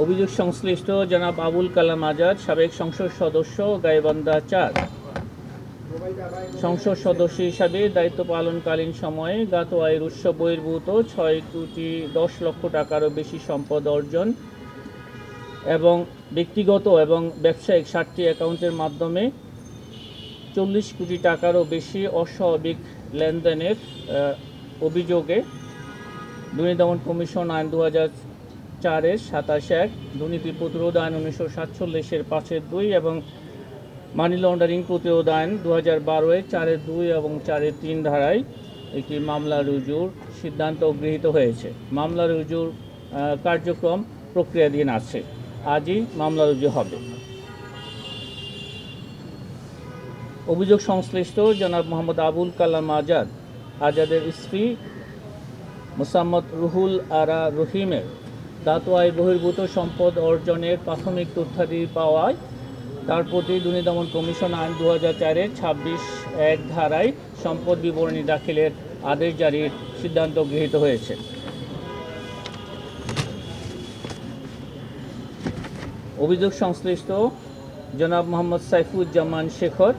অভিযোগ সংশ্লিষ্ট জনাব আবুল কালাম আজাদ, সাবেক সংসদ সদস্য, গাইবান্ধা ৪। সংসদ সদস্য হিসাবে দায়িত্ব পালনকালীন সময়ে জ্ঞাত আয়ের উৎস বহির্ভূত ৬,১০,০০,০০০ টাকারও বেশি সম্পদ অর্জন এবং ব্যক্তিগত এবং ব্যবসায়িক ৭টি অ্যাকাউন্টের মাধ্যমে ৪০ কোটি টাকারও বেশি অস্বাভাবিক লেনদেনের অভিযোগে দুর্নীতি দমন কমিশন আইন ২০০৪-এর ২৭-১, দুর্নীতি প্রতিরোধ আইন ১৯৪৭-এর ৫-২ এবং মানি লন্ডারিং প্রতিরোধ আইন ২০১২-এর ৪-২ এবং ৪-৩ ধারায় একটি মামলা রুজুর সিদ্ধান্ত গৃহীত হয়েছে। মামলা রুজুর কার্যক্রম প্রক্রিয়াধীন আছে। আজই মামলা রুজু হবে। অভিযোগ সংশ্লিষ্ট জনাব মোহাম্মদ আবুল কালাম আজাদের স্ত্রী মোসাম্মদ রুহুল আরা রহিমের জ্ঞাত আয় বহির্ভূত সম্পদ অর্জনের প্রাথমিক তথ্যাদি পাওয়ায় তার প্রতি দুর্নীতি দমন কমিশন আইন ২০০৪-এর ২৬-১ ধারায় সম্পদ বিবরণী দাখিলের আদেশ জারির সিদ্ধান্ত গৃহীত হয়েছে। অভিযোগ সংশ্লিষ্ট জনাব মোহাম্মদ সাইফুজ্জামান শেখর,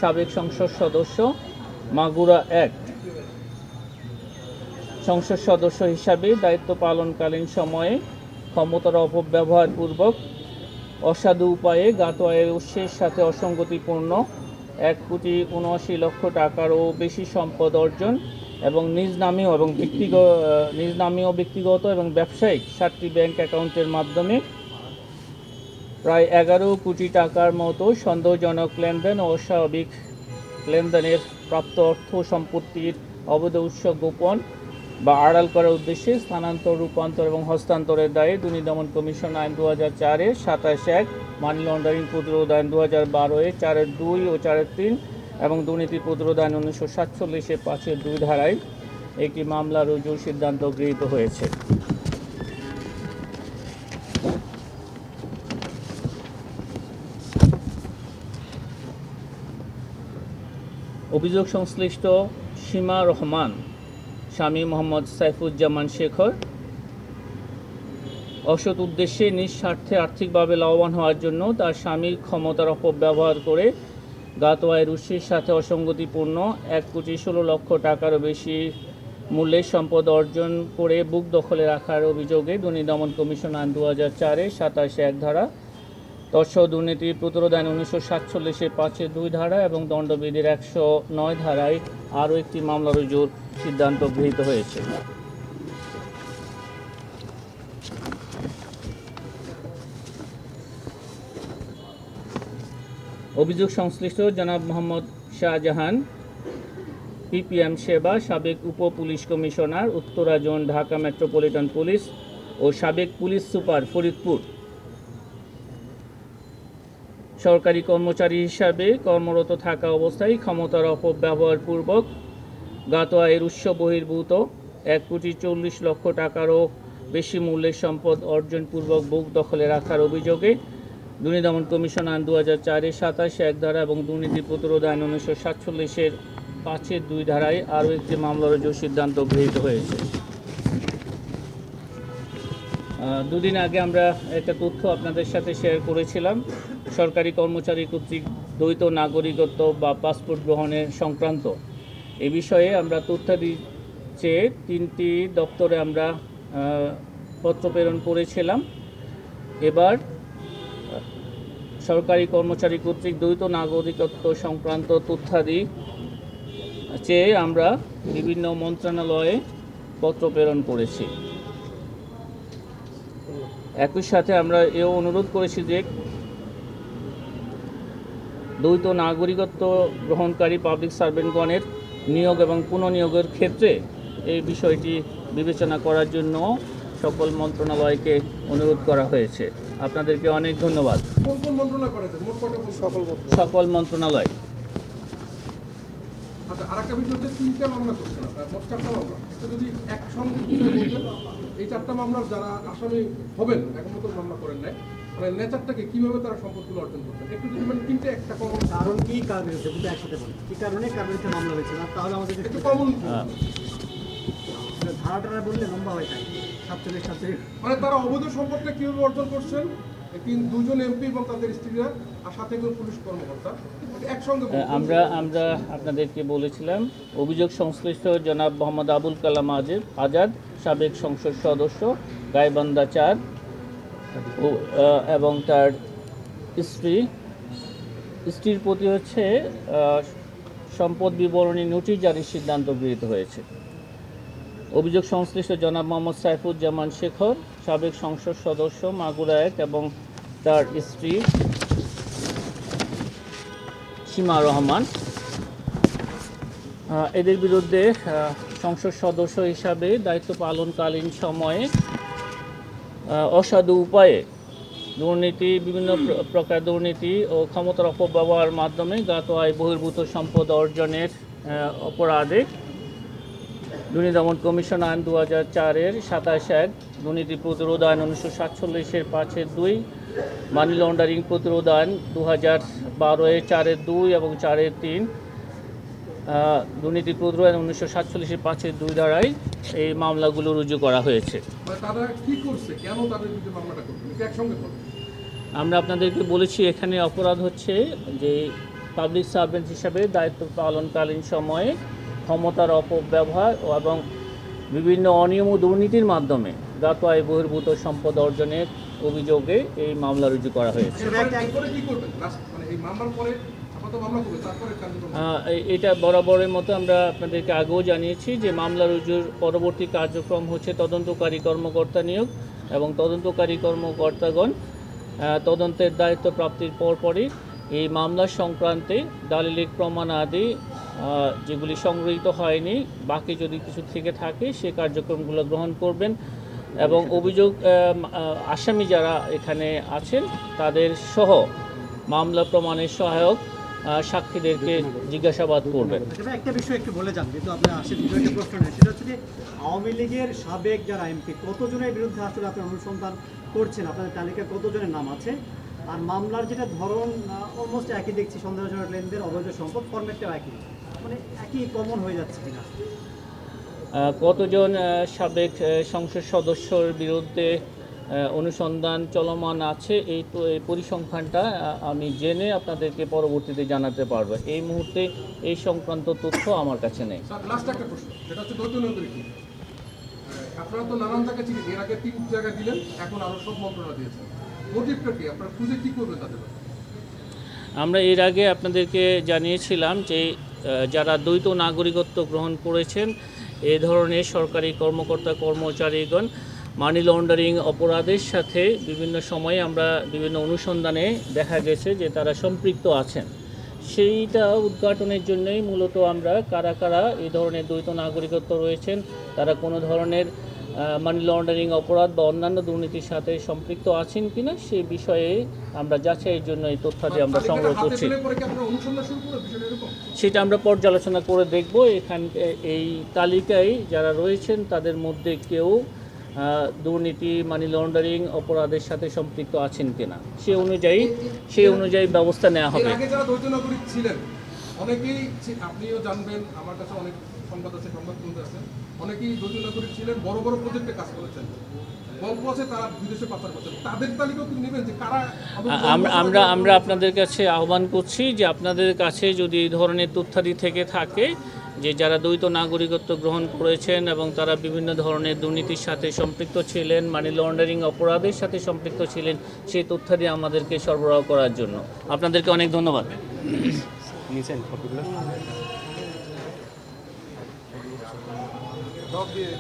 সাবেক সংসদ সদস্য, মাগুরা ১, সংসদ সদস্য হিসাবে দায়িত্ব পালনকালীন সময়ে ক্ষমতার অপব্যবহারপূর্বক অসাধু উপায়ে জ্ঞাত আয়ের উৎসের সাথে অসঙ্গতিপূর্ণ ১,৭৯,০০,০০০ টাকারও বেশি সম্পদ অর্জন এবং নিজ নামীয় ব্যক্তিগত এবং ব্যবসায়িক ৭টি ব্যাংক অ্যাকাউন্টের মাধ্যমে প্রায় ১১ কোটি টাকার মতো সন্দেহজনক লেনদেন ও অস্বাভাবিক লেনদেনের প্রাপ্ত অর্থ সম্পত্তির অবৈধ উৎস গোপন বা আড়াল করার উদ্দেশ্যে স্থানান্তর, রূপান্তর এবং হস্তান্তরের দায়ে দুর্নীতি দমন কমিশন আইন ২০০৪-এর ২৭-১, মানি লন্ডারিং প্রতিরোধ আইন ২০১২-এর ৪-২ ও ৪-৩ এবং দুর্নীতি প্রতিরোধ আইন ১৯৪৭-এর ৫-২ ধারায় একটি মামলা রুজুর সিদ্ধান্ত গৃহীত হয়েছে। অভিযোগ সংশ্লিষ্ট সীমা রহমান, স্বামী মোহাম্মদ সাইফুজ্জামান শেখর অসৎ উদ্দেশ্যে নিজ স্বার্থে আর্থিকভাবে লাভবান হওয়ার জন্য তার স্বামীর ক্ষমতার অপব্যবহার করে জ্ঞাত আয়ের উৎসের সাথে অসঙ্গতিপূর্ণ ১,১৬,০০,০০০ টাকারও বেশি মূল্যের সম্পদ অর্জন করে বুক দখলে রাখার অভিযোগে দুর্নীতি দমন কমিশন আইন ২০০৪-এর ২৭-১ ধারা, তৎসহ দুর্নীতি প্রতিরোধ আইন ১৯৪৭-এর ৫-২ ধারা এবং দণ্ডবিধির ১০৯ ধারায় আরও একটি মামলা রুজুর সিদ্ধান্ত গৃহীত হয়েছে। অভিযোগ সংশ্লিষ্ট জনাব মোহাম্মদ শাহজাহান, পিপিএম সেবা, সাবেক উপ police commissioner, Uttara zone, Dhaka metropolitan police ও সাবেক পুলিশ সুপার, ফরিদপুর, সরকারি কর্মচারী হিসাবে কর্মরত থাকা অবস্থায় ক্ষমতার অপব্যবহারপূর্বক জ্ঞাত আয়ের উৎস বহির্ভূত ১,৪০,০০,০০০ টাকারও বেশি মূল্যের সম্পদ অর্জনপূর্বক বুক দখলে রাখার অভিযোগে দুর্নীতি দমন কমিশন আইন ২০০৪-এর ২৭-১ ধারা এবং দুর্নীতি প্রতিরোধ আইন ১৯৪৭-এর ৫-২ ধারায় আরও একটি মামলা রুজুর সিদ্ধান্ত গৃহীত হয়েছে। দুদিন আগে আমরা একটা তথ্য আপনাদের সাথে শেয়ার করেছিলাম সরকারি কর্মচারী কর্তৃক দ্বৈত নাগরিকত্ব বা পাসপোর্ট গ্রহণের সংক্রান্ত। এ বিষয়ে আমরা তথ্যাদি চেয়ে 3টি দপ্তরে আমরা পত্র প্রেরণ করেছিলাম। এবার সরকারি কর্মচারী কর্তৃক দ্বৈত নাগরিকত্ব সংক্রান্ত তথ্যাদি চেয়ে আমরা বিভিন্ন মন্ত্রণালয়ে পত্র প্রেরণ করেছি। একই সাথে আমরা এও অনুরোধ করেছি যে দ্বৈত নাগরিকত্ব গ্রহণকারী পাবলিক সার্ভেন্টগণের নিয়োগ এবং পুনঃনিয়োগের ক্ষেত্রে এই বিষয়টি বিবেচনা করার জন্য সকল মন্ত্রণালয়কে অনুরোধ করা হয়েছে। আপনাদেরকে অনেক ধন্যবাদ। সকল মন্ত্রণালয়। আচ্ছা, আরেকটা বিষয় হচ্ছে 3টা মামলা করছেন আপনারা, মোট 4টা মামলা। যদি একসঙ্গে এই 4টা মামলার যারা আসামি হবেন এখন মতো মামলা করেন নাই, মানে নেচারটাকে কিভাবে তারা সম্পদগুলো অর্জন করছেন একটু যদি মানে 3টা একটা কমন কারণ কি কারণে হচ্ছে কিন্তু একসাথে বলেন কি কারণে মামলা হয়েছে না তাহলে আমাদের একটু কমন ধারাটা বললে লম্বা হয়ে থাকে। 47 মানে তারা অবৈধ সম্পদটা কিভাবে অর্জন করছেন, দুজন এমপি এবং তাদের স্ত্রীরা আর সাথে একজন পুলিশ কর্মকর্তা এটা একসঙ্গে বলুন। আমরা আপনাদেরকে বলেছিলাম অভিযোগ সংশ্লিষ্ট জনাব মোহাম্মদ আবুল কালাম আজাদ, সাবেক সংসদ সদস্য, গাইবান্ধা 4 এবং তার স্ত্রীর প্রতি হচ্ছে সম্পদ বিবরণী নোটিশ জারির সিদ্ধান্ত গৃহীত হয়েছে। অভিযোগ সংশ্লিষ্ট জনাব মোহাম্মদ সাইফুজ্জামান শেখর, সাবেক সংসদ সদস্য, মাগুরা 1 এবং তার স্ত্রী সীমা রহমান, এদের বিরুদ্ধে সংসদ সদস্য হিসাবে দায়িত্ব পালনকালীন সময়ে অসাধু উপায়ে দুর্নীতি, বিভিন্ন প্রকার দুর্নীতি ও ক্ষমতার অপব্যবহার মাধ্যমে জ্ঞাত আয় বহির্ভূত সম্পদ অর্জনের অপরাধে দুর্নীতি দমন কমিশন আইন 2004-এর 27(1), দুর্নীতি প্রতিরোধ আইন 1947-এর 5(2), মানি লন্ডারিং প্রতিরোধ আইন 2012-এর 4(2) এবং 4(3), দুর্নীতি প্রতিরোধ আইন 1947-এর 5(2) ধারায় এই মামলাগুলো রুজু করা হয়েছে। মানে তারা কি করছে, কেন তাদের বিরুদ্ধে মামলাটা করবে, এটা একসঙ্গে করবে? আমরা আপনাদেরকে বলেছি এখানে অপরাধ হচ্ছে যে পাবলিক সার্ভেন্ট হিসাবে দায়িত্ব পালনকালীন সময়ে ক্ষমতার অপব্যবহার এবং বিভিন্ন অনিয়ম ও দুর্নীতির মাধ্যমে জ্ঞাত আয় বহির্ভূত সম্পদ অর্জনের অভিযোগে এই মামলা রুজু করা হয়েছে। এরপরে কি করবেন? মানে এই মামলার পরে আপাতত মামলা করবে, তারপরে কার্যক্রম এটা বরাবরের মতো আমরা আপনাদেরকে আগেও জানিয়েছি যে মামলা রুজুর পরবর্তী কার্যক্রম হচ্ছে তদন্তকারী কর্মকর্তা নিয়োগ এবং তদন্তকারী কর্মকর্তাগণ তদন্তের দায়িত্ব প্রাপ্তির পরপরই এই মামলা সংক্রান্তে দালিলিক প্রমাণ আদি যেগুলি সংগৃহীত হয়নি, বাকি যদি কিছু থেকে থাকে সে কার্যক্রমগুলো গ্রহণ করবেন এবং অভিযোগ আসামি যারা এখানে আছেন তাদের সহ মামলা প্রমাণের সহায়ক সাক্ষীদেরকে জিজ্ঞাসাবাদ করবেন। একটা বিষয় একটু বলে যান, যেহেতু আপনার আসে দ্বিতীয় একটা প্রশ্ন নেই, সেটা হচ্ছে যে আওয়ামী লীগের সাবেক যারা এমপি কতজনের বিরুদ্ধে আসলে আপনার অনুসন্ধান করছেন, আপনাদের তালিকায় কতজনের নাম আছে? আর মামলার যেটা ধরন অলমোস্ট একই দেখছি, সন্দেহজনক লেনদেন, অবৈধ সম্পদ, ফরম্যাটটাও একই, মানে একই কমন হয়ে যাচ্ছে কিনা? কতজন সাবেক সংসদ সদস্যর বিরুদ্ধে অনুসন্ধান চলমান আছে এই পরিসংখ্যানটা আমি জেনে আপনাদেরকে পরবর্তীতে জানাতে পারবো। এই মুহূর্তে এই সংক্রান্ত তথ্য আমার কাছে নেই। লাস্ট একটা প্রশ্ন, সেটা হচ্ছে দ্বৈত নগরী কি? আপনারা তো নানান জায়গায় ছিলেন, এর আগে 3 জায়গায় দিলেন, এখন আরো সব মন্ত্রণালয় দিয়েছেন, মোটিভটা কি? আপনারা খুঁজে কি করবেন তাদের? আমরা এর আগে আপনাদেরকে জানিয়েছিলাম যে যারা দ্বৈত নাগরিকত্ব গ্রহণ করেছেন এই ধরনের সরকারি কর্মকর্তা কর্মচারীগণ মানি লন্ডারিং অপরাধের সাথে বিভিন্ন সময়ে আমরা বিভিন্ন অনুসন্ধানে দেখা গেছে যে তারা সম্পৃক্ত আছেন। সেইটা উদ্ঘাটনের জন্যই মূলত আমরা কারা কারা এই ধরনের দ্বৈত নাগরিকত্ব রয়েছেন, তারা কোনো ধরনের মানি লন্ডারিং অপরাধ বা অন্যান্য দুর্নীতির সাথে সম্পৃক্ত আছেন কিনা সেই বিষয়ে আমরা যাচাইয়ের জন্য এই তথ্যাদি আমরা সংগ্রহ করছি। সেটা আমরা পর্যালোচনা করে দেখব। এই তালিকায় যারা রয়েছেন তাদের মধ্যে কেউ দুর্নীতি মানি লন্ডারিং অপরাধের সাথে সম্পৃক্ত আছেন কিনা সেই অনুযায়ী ব্যবস্থা নেওয়া হবে। আগে যারা দ্বৈত নাগরিক ছিলেন অনেকেই, আপনিও জানবেন, আমার কাছে অনেক সংবাদ আছে, সংবাদ শুনতে আছেন, অনেকেই দ্বৈত নাগরিক ছিলেন, বড় বড় প্রজেক্টে কাজ করেছেন, গল্প আছে তারা বিদেশে পাচার করছেন, তাদের তালিকাও কি নেবেন যে কারা? আমরা আপনাদের কাছে আহ্বান করছি যে আপনাদের কাছে যদি এই ধরনের তথ্যাদি থেকে থাকে যে যারা দ্বৈত নাগরিকত্ব গ্রহণ করেছেন এবং তারা বিভিন্ন ধরনের দুর্নীতির সাথে সম্পৃক্ত ছিলেন, মানি লন্ডারিং অপরাধের সাথে সম্পৃক্ত ছিলেন, সেই তথ্যাদি আমাদেরকে সরবরাহ করার জন্য আপনাদেরকে অনেক ধন্যবাদ। জবাব দিয়ে